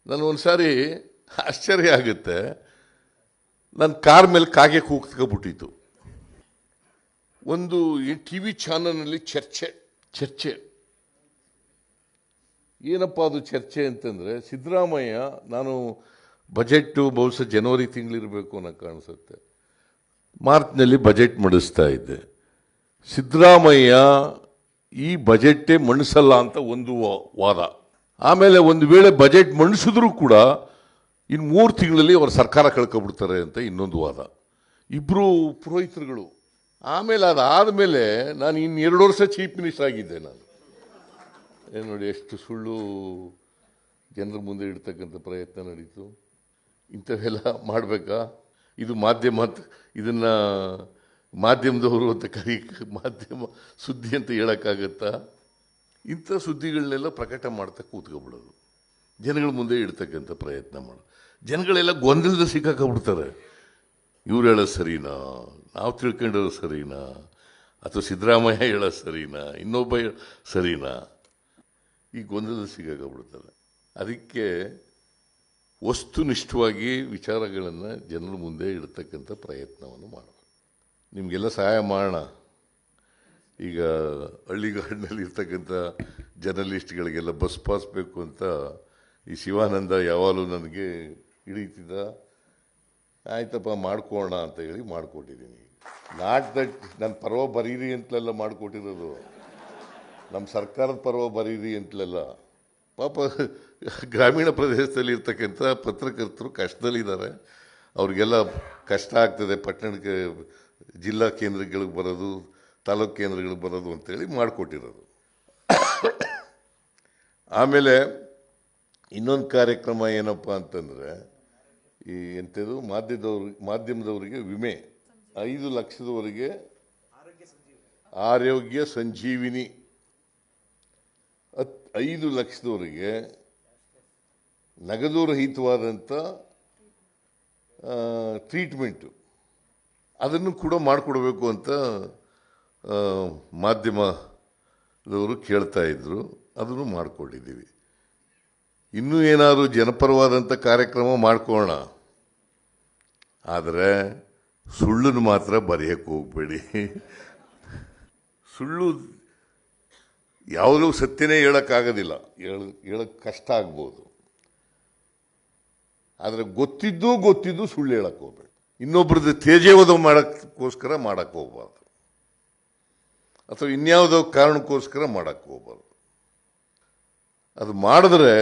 ಒಂದು ಸಾರಿ ಆಶ್ಚರ್ಯ ಆಗುತ್ತೆ. ನನ್ನ ಕಾರ್ ಮೇಲೆ ಕಾಗೆ ಕೂಗ್ತಬಿಟ್ಟಿತ್ತು. ಒಂದು ಟಿ ವಿ ಚಾನಲ್ನಲ್ಲಿ ಚರ್ಚೆ ಏನಪ್ಪ ಅದು ಚರ್ಚೆ ಅಂತಂದರೆ, ಸಿದ್ದರಾಮಯ್ಯ ನಾನು ಬಜೆಟ್ಟು ಬಹುಶಃ ಜನವರಿ ತಿಂಗಳಿರಬೇಕು ಅನ್ನೋ ಕಾಣಿಸುತ್ತೆ, ಮಾರ್ಚ್ನಲ್ಲಿ ಬಜೆಟ್ ಮಂಡಿಸ್ತಾ ಇದ್ದೆ. ಸಿದ್ದರಾಮಯ್ಯ ಈ ಬಜೆಟ್ಟೇ ಮಂಡಿಸಲ್ಲ ಅಂತ ಒಂದು ವಾದ. ಆಮೇಲೆ ಒಂದು ವೇಳೆ ಬಜೆಟ್ ಮಂಡಿಸಿದ್ರೂ ಕೂಡ ಇನ್ನು 3 ತಿಂಗಳಲ್ಲಿ ಅವ್ರ ಸರ್ಕಾರ ಕಳ್ಕೊಬಿಡ್ತಾರೆ ಅಂತ ಇನ್ನೊಂದು ವಾದ. ಇಬ್ಬರು ಪುರೋಹಿತರುಗಳು. ಆಮೇಲೆ ಅದಾದಮೇಲೆ ನಾನು ಇನ್ನು 2 ವರ್ಷ ಚೀಫ್ ಮಿನಿಸ್ಟರ್ ಆಗಿದ್ದೆ. ನಾನು ನೋಡಿ ಎಷ್ಟು ಸುಳ್ಳು ಜನರ ಮುಂದೆ ಇಡ್ತಕ್ಕಂಥ ಪ್ರಯತ್ನ ನಡೀತು. ಇಂಥವೆಲ್ಲ ಮಾಡಬೇಕಾ? ಇದು ಇದನ್ನು ಮಾಧ್ಯಮದವರು ಅಂತ ಮಾಧ್ಯಮ ಸುದ್ದಿ ಅಂತ ಹೇಳೋಕ್ಕಾಗತ್ತಾ? ಇಂಥ ಸುದ್ದಿಗಳನ್ನೆಲ್ಲ ಪ್ರಕಟ ಮಾಡ್ತಾ ಕೂತ್ಕೊಬಿಡೋದು, ಜನಗಳ ಮುಂದೆ ಇಡ್ತಕ್ಕಂಥ ಪ್ರಯತ್ನ ಮಾಡೋದು. ಜನಗಳೆಲ್ಲ ಗೊಂದಲದ ಸಿಕ್ಕಾಕೊಂಡ್ಬಿಡ್ತಾರೆ. ಇವ್ರು ಹೇಳೋದು ಸರಿನಾ, ನಾವು ತಿಳ್ಕೊಂಡಿರೋದು ಸರಿನಾ, ಅಥವಾ ಸಿದ್ದರಾಮಯ್ಯ ಹೇಳೋದು ಸರಿನಾ, ಇನ್ನೊಬ್ಬ ಸರಿನಾ, ಈ ಗೊಂದಲದ ಸಿಕ್ಕಾಕೊಂಡ್ಬಿಡ್ತಾರೆ. ಅದಕ್ಕೆ ವಸ್ತುನಿಷ್ಠವಾಗಿ ವಿಚಾರಗಳನ್ನು ಜನರ ಮುಂದೆ ಇಡ್ತಕ್ಕಂಥ ಪ್ರಯತ್ನವನ್ನು ಮಾಡಬೇಕು. ನಿಮಗೆಲ್ಲ ಸಹಾಯ ಮಾಡೋಣ. ಈಗ ಹಳ್ಳಿಗಾಡಿನಲ್ಲಿ ಇರ್ತಕ್ಕಂಥ ಜರ್ನಲಿಸ್ಟ್ಗಳಿಗೆಲ್ಲ ಬಸ್ ಪಾಸ್ ಬೇಕು ಅಂತ ಈ ಶಿವಾನಂದ ಯಾವಾಗಲೂ ನನಗೆ ಹಿಡಿತಿದ್ದ. ಆಯ್ತಪ್ಪ ಮಾಡ್ಕೊಳ್ಳೋಣ ಅಂತ ಹೇಳಿ ಮಾಡಿಕೊಟ್ಟಿದ್ದೀನಿ. ನಾಟ್ ದಟ್ ನನ್ನ ಪರ್ವ ಬರೀರಿ ಅಂತಲೆಲ್ಲ ಮಾಡಿಕೊಟ್ಟಿರೋದು, ನಮ್ಮ ಸರ್ಕಾರದ ಪರ್ವ ಬರೀರಿ ಅಂತಲೆಲ್ಲ. ಪಾಪ ಗ್ರಾಮೀಣ ಪ್ರದೇಶದಲ್ಲಿ ಇರ್ತಕ್ಕಂಥ ಪತ್ರಕರ್ತರು ಕಷ್ಟದಲ್ಲಿದ್ದಾರೆ. ಅವ್ರಿಗೆಲ್ಲ ಕಷ್ಟ ಆಗ್ತದೆ, ಪಟ್ಟಣಕ್ಕೆ ಜಿಲ್ಲಾ ಕೇಂದ್ರಗಳಿಗೆ ಬರೋದು, ತಾಲೂಕು ಕೇಂದ್ರಗಳಿಗೆ ಬರೋದು ಅಂತೇಳಿ ಮಾಡಿಕೊಟ್ಟಿರೋದು. ಆಮೇಲೆ ಇನ್ನೊಂದು ಕಾರ್ಯಕ್ರಮ ಏನಪ್ಪ ಅಂತಂದರೆ, ಈ ಎಂಥದ್ದು ಮಾಧ್ಯಮದವರಿಗೆ ವಿಮೆ 5 ಲಕ್ಷದವರೆಗೆ ಆರೋಗ್ಯ ಸಂಜೀವಿನಿ, 5 ಲಕ್ಷದವರೆಗೆ ನಗದು ರಹಿತವಾದಂಥ ಟ್ರೀಟ್ಮೆಂಟು, ಅದನ್ನು ಕೂಡ ಮಾಡಿಕೊಡ್ಬೇಕು ಅಂತ ಮಾಧ್ಯಮದವರು ಕೇಳ್ತಾ ಇದ್ದರು. ಅದನ್ನು ಮಾಡಿಕೊಟ್ಟಿದ್ದೀವಿ. ಇನ್ನೂ ಏನಾದರೂ ಜನಪರವಾದಂಥ ಕಾರ್ಯಕ್ರಮ ಮಾಡ್ಕೊಳ್ಳೋಣ, ಆದರೆ ಸುಳ್ಳನ್ನು ಮಾತ್ರ ಬರೆಯೋಕ್ಕೆ ಹೋಗಬೇಡಿ. ಸುಳ್ಳು ಯಾವುದೂ ಸತ್ಯನೇ ಹೇಳೋಕ್ಕಾಗೋದಿಲ್ಲ, ಹೇಳೋಕ್ಕೆ ಕಷ್ಟ ಆಗ್ಬೋದು. ಆದರೆ ಗೊತ್ತಿದ್ದು ಸುಳ್ಳು ಹೇಳಕ್ಕೆ ಹೋಗ್ಬೇಡಿ. ಇನ್ನೊಬ್ರದ್ದು ತೇಜೋವಧ ಮಾಡೋಕ್ಕೋಸ್ಕರ ಮಾಡೋಕ್ಕೆ ಹೋಗ್ಬಾರ್ದು, ಅಥವಾ ಇನ್ಯಾವುದೋ ಕಾರಣಕ್ಕೋಸ್ಕರ ಮಾಡೋಕ್ಕೆ ಹೋಗ್ಬಾರ್ದು. ಅದು ಮಾಡಿದ್ರೆ